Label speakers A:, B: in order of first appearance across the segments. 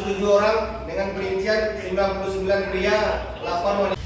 A: 107 orang dengan perincian 99 pria, 8 wanita.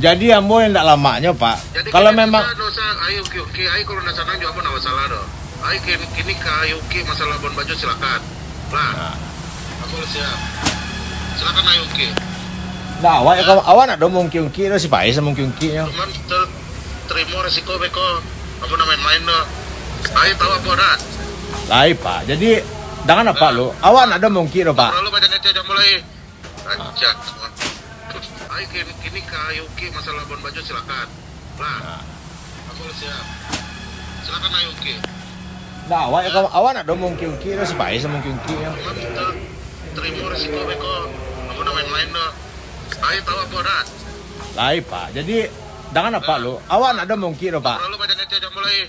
B: Jadi ambo yang tidak lamanya Pak.
C: Jadi
B: kalau memang
C: dosa ayo kalau nak sana juga apa nak masalah doh. Ayo kini ayo masalah Labuan Bajo silakan. Lah. Aku siap. Silakan ayo
B: nah, awak nak dong mungkin no si Pak Isa mungkin nya.
C: Cuman terima resiko beko. Apa namanya main doh. Ayo tahu apa dah.
B: Lai Pak. Jadi jangan apa lo. Awak nak dong mungkin Pak.
C: Kalau banyak aja mulai. Anjak. Ayo kini ayo masalah Labuan Bajo silakan. Lah. Aku siap. Silakan ayo
B: nah, awak nak dong mungkin no si Pak Isa mungkin nya.
C: Cuman terima resiko beko. Apa namanya main doh. Ayo tahu apa dah.
B: Lai Pak. Jadi jangan apa lo. Awak nak dong mungkin Pak.
C: Kalau banyak aja mulai.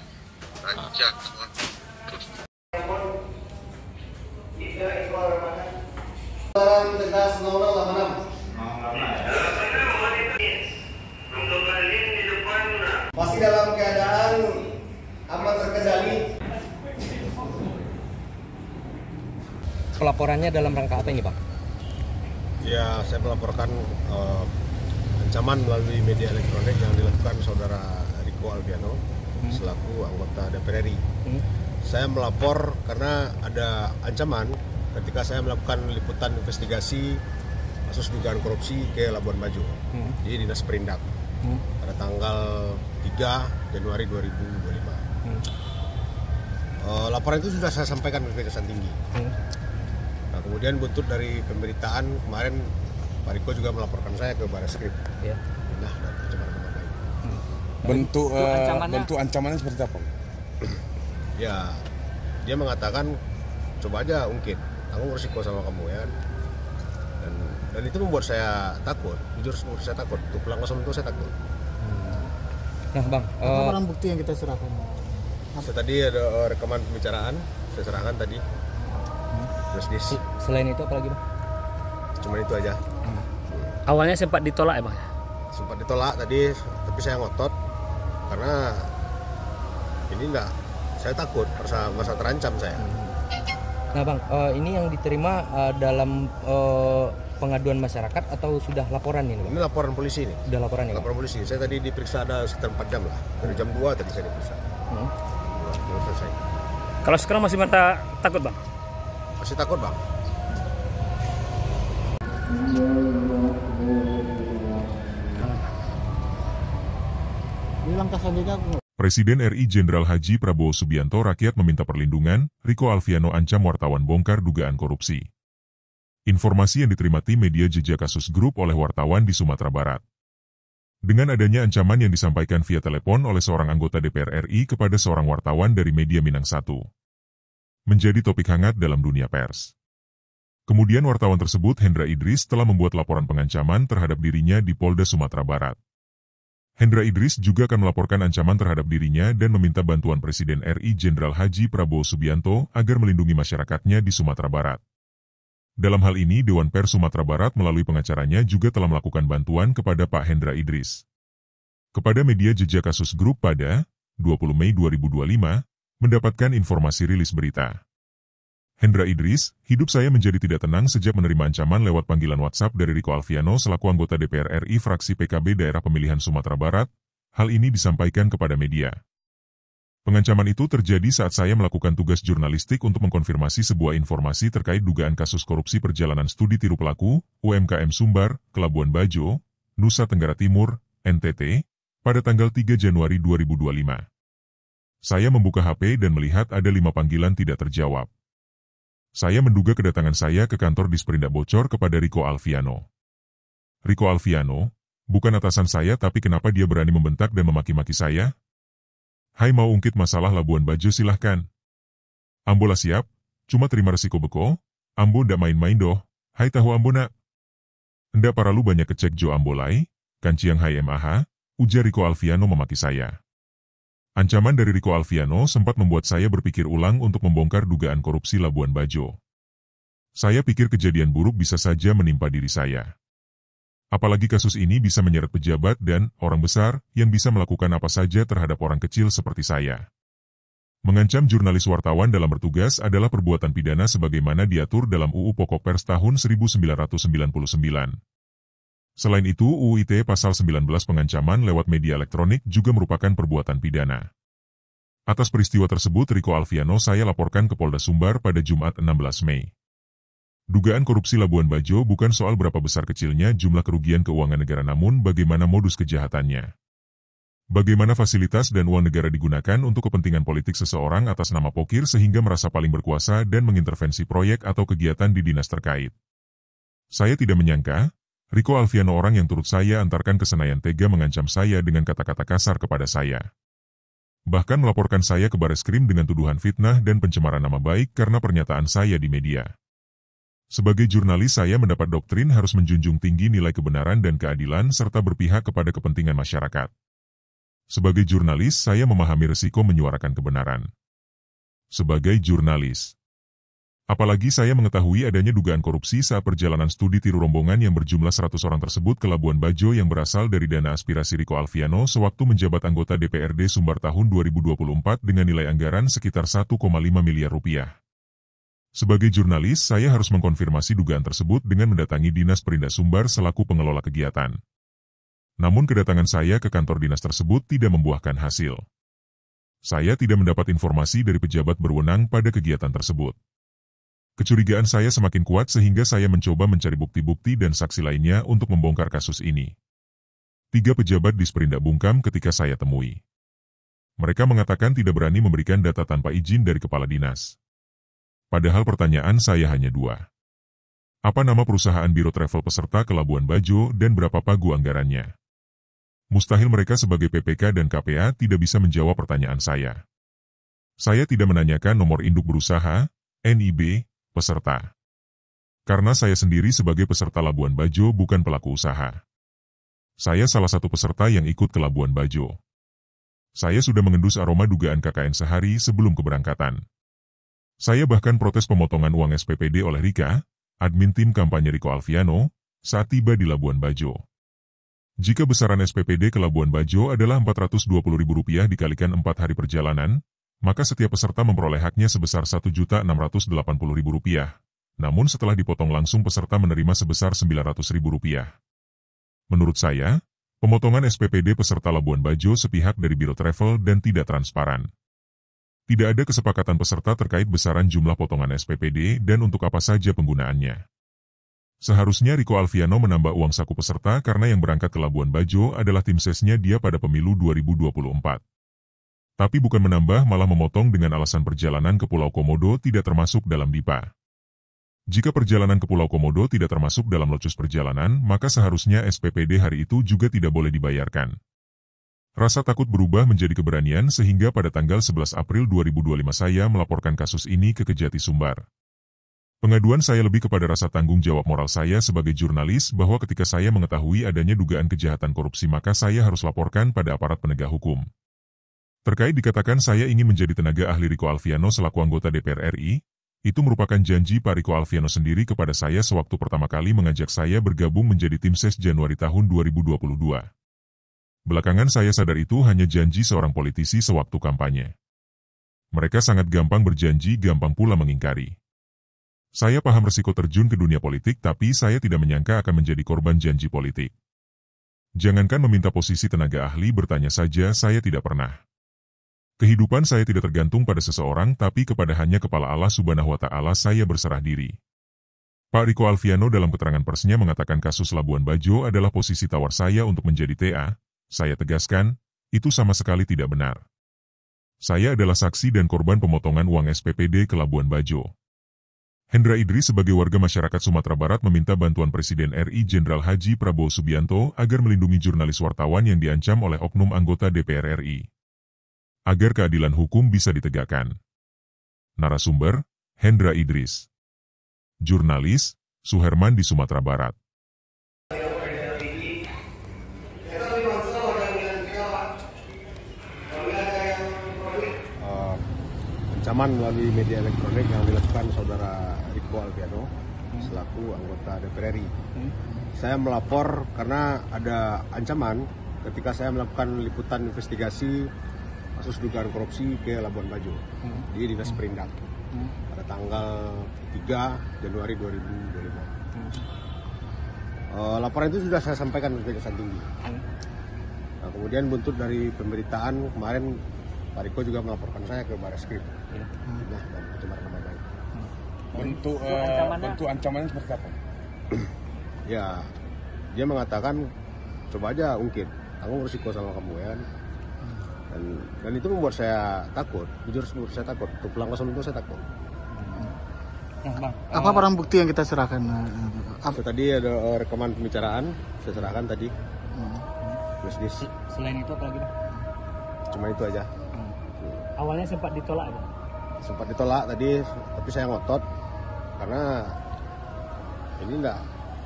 C: Anjak.
A: Salam tegas 0086. Masih dalam keadaan aman terkendali.
D: Pelaporannya dalam rangka apa ini, Pak?
E: Ya, saya melaporkan ancaman melalui media elektronik yang dilakukan saudara Riko Alfiano selaku anggota DPR RI. Saya melapor karena ada ancaman ketika saya melakukan liputan investigasi kasus dugaan korupsi ke Labuan Bajo di Dinas Perindak pada tanggal 3 Januari 2025. Laporan itu sudah saya sampaikan ke Kejaksaan Tinggi. Nah, kemudian buntut dari pemberitaan kemarin Pak Riko juga melaporkan saya ke Barreskrim. Nah, dan pencemaran nama baik.
F: Bentuk ancamannya seperti apa?
E: Ya, dia mengatakan coba aja ungkit, tanggung resiko sama kamu ya kan. Dan itu membuat saya takut, jujur membuat saya takut. Untuk pulang kosong itu saya takut.
D: Nah Bang,
F: apa barang bukti yang kita serahkan?
E: Saya tadi ada rekaman pembicaraan, saya serahkan tadi. Terus
D: selain itu apa lagi Bang?
E: Cuma itu aja.
D: Awalnya sempat ditolak ya Bang?
E: Sempat ditolak tadi, tapi saya ngotot karena ini enggak, saya takut, merasa terancam saya.
D: Nah Bang, ini yang diterima dalam pengaduan masyarakat atau sudah laporan ini Bang?
E: Ini laporan polisi ini.
D: Sudah laporan ya Bang?
E: Laporan polisi, saya tadi diperiksa ada sekitar 4 jam lah. Dari jam 2 tadi saya diperiksa. Baru selesai.
D: Kalau sekarang masih merasa takut Bang?
E: Masih takut Bang.
F: Ini langkah selanjutnya
G: Presiden RI Jenderal Haji Prabowo Subianto rakyat meminta perlindungan, Riko Alfiano ancam wartawan bongkar dugaan korupsi. Informasi yang diterima tim media Jejak Kasus Grup oleh wartawan di Sumatera Barat. Dengan adanya ancaman yang disampaikan via telepon oleh seorang anggota DPR RI kepada seorang wartawan dari media Minang 1. Menjadi topik hangat dalam dunia pers. Kemudian wartawan tersebut Hendra Idris telah membuat laporan pengancaman terhadap dirinya di Polda Sumatera Barat. Hendra Idris juga akan melaporkan ancaman terhadap dirinya dan meminta bantuan Presiden RI Jenderal Haji Prabowo Subianto agar melindungi masyarakatnya di Sumatera Barat. Dalam hal ini, Dewan Pers Sumatera Barat melalui pengacaranya juga telah melakukan bantuan kepada Pak Hendra Idris. Kepada media Jejak Kasus Grup pada 20 Mei 2025, mendapatkan informasi rilis berita. Hendra Idris, hidup saya menjadi tidak tenang sejak menerima ancaman lewat panggilan WhatsApp dari Riko Alfiano selaku anggota DPR RI fraksi PKB Daerah Pemilihan Sumatera Barat. Hal ini disampaikan kepada media. Pengancaman itu terjadi saat saya melakukan tugas jurnalistik untuk mengkonfirmasi sebuah informasi terkait dugaan kasus korupsi perjalanan studi tiru pelaku, UMKM Sumbar, ke Labuan Bajo, Nusa Tenggara Timur, NTT, pada tanggal 3 Januari 2025. Saya membuka HP dan melihat ada 5 panggilan tidak terjawab. Saya menduga kedatangan saya ke kantor Disperindak bocor kepada Riko Alfiano. Riko Alfiano, bukan atasan saya tapi kenapa dia berani membentak dan memaki-maki saya? Hai, mau ungkit masalah Labuan Bajo silahkan. Ambo lah siap, cuma terima resiko beko, Ambo ndak main-main doh, hai tahu Ambo nak. Ndak para lu banyak kecek jo Ambo lai, kanciang hai MAH, ujar Riko Alfiano memaki saya. Ancaman dari Riko Alfiano sempat membuat saya berpikir ulang untuk membongkar dugaan korupsi Labuan Bajo. Saya pikir kejadian buruk bisa saja menimpa diri saya. Apalagi kasus ini bisa menyeret pejabat dan orang besar yang bisa melakukan apa saja terhadap orang kecil seperti saya. Mengancam jurnalis wartawan dalam bertugas adalah perbuatan pidana sebagaimana diatur dalam UU Pokok Pers tahun 1999. Selain itu, UU ITE Pasal 19 pengancaman lewat media elektronik juga merupakan perbuatan pidana. Atas peristiwa tersebut, Riko Alfiano saya laporkan ke Polda Sumbar pada Jumat 16 Mei. Dugaan korupsi Labuan Bajo bukan soal berapa besar kecilnya jumlah kerugian keuangan negara namun bagaimana modus kejahatannya. Bagaimana fasilitas dan uang negara digunakan untuk kepentingan politik seseorang atas nama pokir sehingga merasa paling berkuasa dan mengintervensi proyek atau kegiatan di dinas terkait. Saya tidak menyangka, Riko Alfiano orang yang turut saya antarkan ke Senayan tega mengancam saya dengan kata-kata kasar kepada saya. Bahkan melaporkan saya ke Bareskrim dengan tuduhan fitnah dan pencemaran nama baik karena pernyataan saya di media. Sebagai jurnalis saya mendapat doktrin harus menjunjung tinggi nilai kebenaran dan keadilan serta berpihak kepada kepentingan masyarakat. Sebagai jurnalis saya memahami resiko menyuarakan kebenaran. Sebagai jurnalis. Apalagi saya mengetahui adanya dugaan korupsi saat perjalanan studi tiru rombongan yang berjumlah 100 orang tersebut ke Labuan Bajo yang berasal dari dana aspirasi Riko Alfiano sewaktu menjabat anggota DPRD Sumbar tahun 2024 dengan nilai anggaran sekitar 1,5 miliar rupiah. Sebagai jurnalis, saya harus mengkonfirmasi dugaan tersebut dengan mendatangi Dinas Perindak Sumbar selaku pengelola kegiatan. Namun kedatangan saya ke kantor dinas tersebut tidak membuahkan hasil. Saya tidak mendapat informasi dari pejabat berwenang pada kegiatan tersebut. Kecurigaan saya semakin kuat sehingga saya mencoba mencari bukti-bukti dan saksi lainnya untuk membongkar kasus ini. 3 pejabat Disperindak bungkam ketika saya temui. Mereka mengatakan tidak berani memberikan data tanpa izin dari kepala dinas. Padahal pertanyaan saya hanya 2. Apa nama perusahaan biro travel peserta ke Labuan Bajo dan berapa pagu anggarannya? Mustahil mereka sebagai PPK dan KPA tidak bisa menjawab pertanyaan saya. Saya tidak menanyakan nomor induk berusaha, NIB, peserta. Karena saya sendiri sebagai peserta Labuan Bajo bukan pelaku usaha. Saya salah satu peserta yang ikut ke Labuan Bajo. Saya sudah mengendus aroma dugaan KKN sehari sebelum keberangkatan. Saya bahkan protes pemotongan uang SPPD oleh Rika, admin tim kampanye Riko Alfiano, saat tiba di Labuan Bajo. Jika besaran SPPD ke Labuan Bajo adalah Rp420.000 dikalikan 4 hari perjalanan, maka setiap peserta memperoleh haknya sebesar Rp1.680.000. Namun setelah dipotong langsung peserta menerima sebesar Rp900.000. Menurut saya, pemotongan SPPD peserta Labuan Bajo sepihak dari Biro Travel dan tidak transparan. Tidak ada kesepakatan peserta terkait besaran jumlah potongan SPPD dan untuk apa saja penggunaannya. Seharusnya Riko Alfiano menambah uang saku peserta karena yang berangkat ke Labuan Bajo adalah tim sesnya dia pada pemilu 2024. Tapi bukan menambah malah memotong dengan alasan perjalanan ke Pulau Komodo tidak termasuk dalam DIPA. Jika perjalanan ke Pulau Komodo tidak termasuk dalam locus perjalanan, maka seharusnya SPPD hari itu juga tidak boleh dibayarkan. Rasa takut berubah menjadi keberanian sehingga pada tanggal 11 April 2025 saya melaporkan kasus ini ke Kejati Sumbar. Pengaduan saya lebih kepada rasa tanggung jawab moral saya sebagai jurnalis bahwa ketika saya mengetahui adanya dugaan kejahatan korupsi maka saya harus laporkan pada aparat penegak hukum. Terkait dikatakan saya ingin menjadi tenaga ahli Riko Alfiano selaku anggota DPR RI, itu merupakan janji Pak Riko Alfiano sendiri kepada saya sewaktu pertama kali mengajak saya bergabung menjadi tim ses Januari tahun 2022. Belakangan saya sadar itu hanya janji seorang politisi sewaktu kampanye. Mereka sangat gampang berjanji, gampang pula mengingkari. Saya paham resiko terjun ke dunia politik tapi saya tidak menyangka akan menjadi korban janji politik. Jangankan meminta posisi tenaga ahli, bertanya saja saya tidak pernah. Kehidupan saya tidak tergantung pada seseorang, tapi kepada hanya kepala Allah Subhanahu wa Ta'ala saya berserah diri. Pak Riko Alfiano dalam keterangan persnya mengatakan kasus Labuan Bajo adalah posisi tawar saya untuk menjadi TA, Saya tegaskan, itu sama sekali tidak benar. Saya adalah saksi dan korban pemotongan uang SPPD ke Labuan Bajo. Hendra Idris sebagai warga masyarakat Sumatera Barat meminta bantuan Presiden RI Jenderal Haji Prabowo Subianto agar melindungi jurnalis wartawan yang diancam oleh oknum anggota DPR RI. Agar keadilan hukum bisa ditegakkan. Narasumber, Hendra Idris. Jurnalis, Suherman di Sumatera Barat.
E: Ancaman melalui media elektronik yang dilakukan saudara Riko Alfiano selaku anggota DPR RI. Saya melapor karena ada ancaman ketika saya melakukan liputan investigasi kasus dugaan korupsi ke Labuan Bajo di Dinas Perindak pada tanggal 3 Januari 2025. Laporan itu sudah saya sampaikan ke Kejaksaan Tinggi. Nah, kemudian buntut dari pemberitaan kemarin Pak Riko juga melaporkan saya ke Barreskrim. Nah, dan pencemaran nama baik.
H: Bentuk ancamannya seperti apa?
E: Ya, dia mengatakan coba aja ungkit, tanggung risiko sama kamu ya kan. Dan itu membuat saya takut, jujur membuat saya takut. Untuk pulang ke Solo saya takut.
F: Apa barang bukti yang kita serahkan?
E: Tadi ada rekaman pembicaraan, saya serahkan tadi.
D: Selain itu apa lagi?
E: Cuma itu aja.
F: Awalnya sempat ditolak ya?
E: Sempat ditolak tadi, tapi saya ngotot karena ini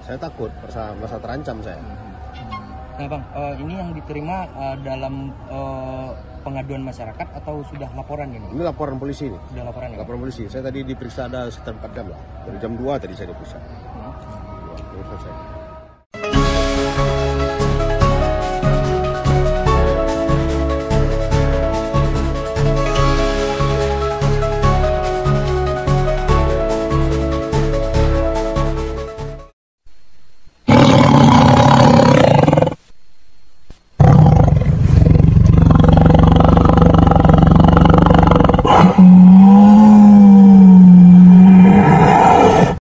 E: saya takut, merasa terancam saya.
D: Nah Bang, ini yang diterima dalam pengaduan masyarakat atau sudah laporan ini?
E: Ini laporan polisi ini.
D: Sudah laporan ya?
E: Laporan polisi. Saya tadi diperiksa ada sekitar 4 jam lah. Dari jam 2 tadi saya diperiksa. Selesai.